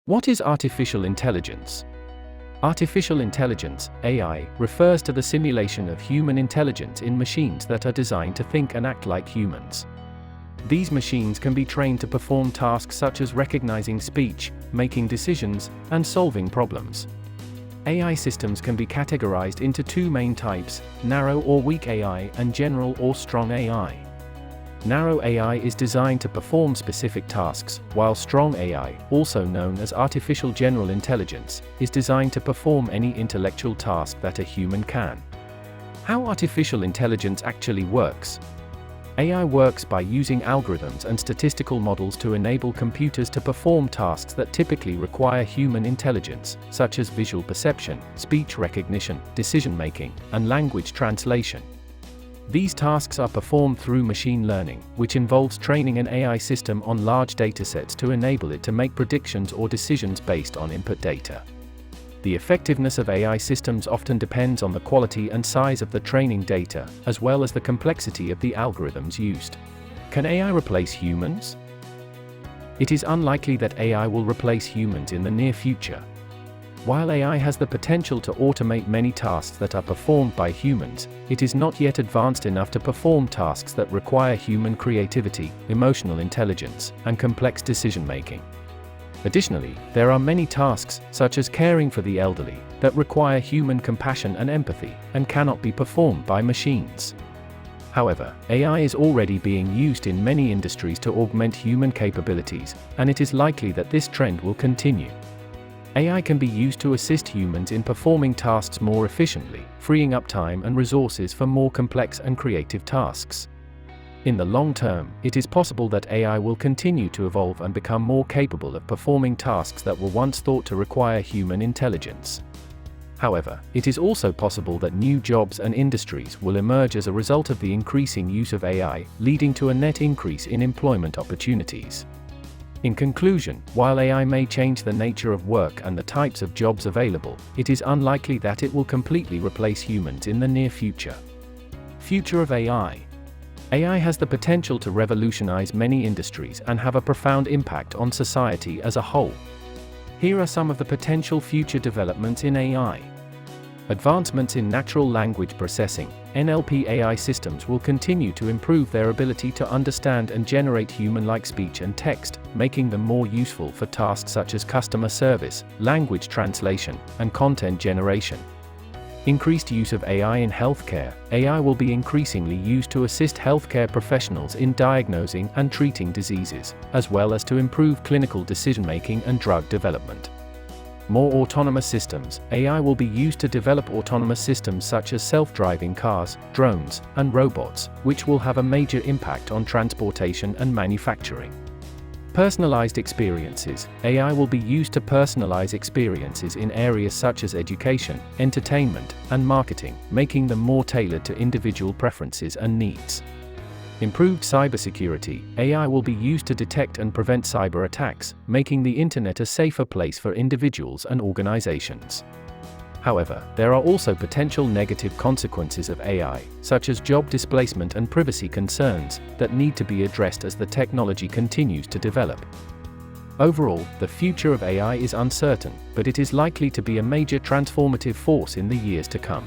What is artificial intelligence? Artificial intelligence, AI, refers to the simulation of human intelligence in machines that are designed to think and act like humans. These machines can be trained to perform tasks such as recognizing speech, making decisions, and solving problems. AI systems can be categorized into two main types: narrow or weak AI and general or strong AI. Narrow AI is designed to perform specific tasks, while strong AI, also known as artificial general intelligence, is designed to perform any intellectual task that a human can. How artificial intelligence actually works? AI works by using algorithms and statistical models to enable computers to perform tasks that typically require human intelligence, such as visual perception, speech recognition, decision-making, and language translation. These tasks are performed through machine learning, which involves training an AI system on large datasets to enable it to make predictions or decisions based on input data. The effectiveness of AI systems often depends on the quality and size of the training data, as well as the complexity of the algorithms used. Can AI replace humans? It is unlikely that AI will replace humans in the near future. While AI has the potential to automate many tasks that are performed by humans, it is not yet advanced enough to perform tasks that require human creativity, emotional intelligence, and complex decision-making. Additionally, there are many tasks, such as caring for the elderly, that require human compassion and empathy, and cannot be performed by machines. However, AI is already being used in many industries to augment human capabilities, and it is likely that this trend will continue. AI can be used to assist humans in performing tasks more efficiently, freeing up time and resources for more complex and creative tasks. In the long term, it is possible that AI will continue to evolve and become more capable of performing tasks that were once thought to require human intelligence. However, it is also possible that new jobs and industries will emerge as a result of the increasing use of AI, leading to a net increase in employment opportunities. In conclusion, while AI may change the nature of work and the types of jobs available, it is unlikely that it will completely replace humans in the near future. Future of AI. AI has the potential to revolutionize many industries and have a profound impact on society as a whole. Here are some of the potential future developments in AI. Advancements in natural language processing. NLP AI systems will continue to improve their ability to understand and generate human-like speech and text, making them more useful for tasks such as customer service, language translation, and content generation. Increased use of AI in healthcare. AI will be increasingly used to assist healthcare professionals in diagnosing and treating diseases, as well as to improve clinical decision-making and drug development. More autonomous systems. AI will be used to develop autonomous systems such as self-driving cars, drones, and robots, which will have a major impact on transportation and manufacturing. Personalized experiences. AI will be used to personalize experiences in areas such as education, entertainment, and marketing, making them more tailored to individual preferences and needs. Improved cybersecurity. AI will be used to detect and prevent cyber attacks, making the internet a safer place for individuals and organizations. However, there are also potential negative consequences of AI, such as job displacement and privacy concerns, that need to be addressed as the technology continues to develop. Overall, the future of AI is uncertain, but it is likely to be a major transformative force in the years to come.